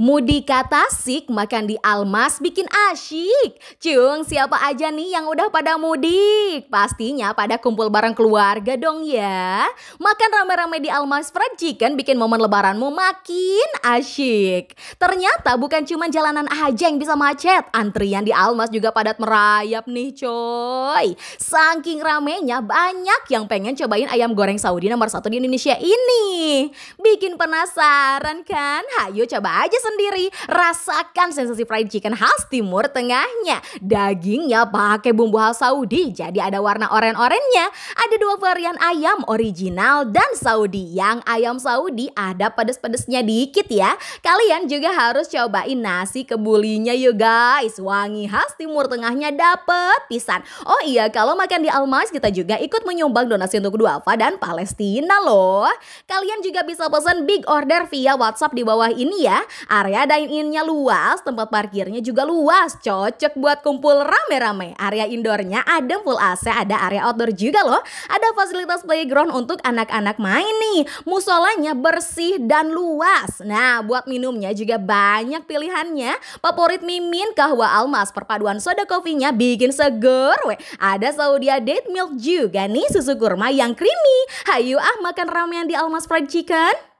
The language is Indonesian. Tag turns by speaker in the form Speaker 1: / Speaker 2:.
Speaker 1: Mudik ke Tasik, makan di Almas bikin asyik. Cung, siapa aja nih yang udah pada mudik? Pastinya pada kumpul bareng keluarga dong ya. Makan rame-rame di Almas Fried Chicken bikin momen lebaranmu makin asyik. Ternyata bukan cuma jalanan aja yang bisa macet. Antrian di Almas juga padat merayap nih coy. Saking ramenya banyak yang pengen cobain ayam goreng Saudi nomor 1 di Indonesia ini. Bikin penasaran kan? Hayo coba aja sendiri, rasakan sensasi fried chicken khas Timur Tengahnya. Dagingnya pakai bumbu khas Saudi, jadi ada warna oranye-orennya. Ada 2 varian ayam, original dan Saudi. Yang ayam Saudi ada pedes-pedesnya dikit ya. Kalian juga harus cobain nasi kebulinya yuk guys. Wangi khas Timur Tengahnya dapet pisan. Oh iya, kalau makan di Almas kita juga ikut menyumbang donasi untuk duafa dan Palestina loh. Kalian juga bisa pesan big order via WhatsApp di bawah ini ya. Area dine-in-nya luas, tempat parkirnya juga luas, cocok buat kumpul rame-rame. Area indoornya ada full AC, ada area outdoor juga loh. Ada fasilitas playground untuk anak-anak main nih. Musolanya bersih dan luas. Nah, buat minumnya juga banyak pilihannya. Favorit Mimin Kahwa Almas, perpaduan soda kopinya bikin seger weh. Ada Saudia Date Milk juga nih, susu kurma yang creamy. Hayu makan ramean di Almas Fried Chicken.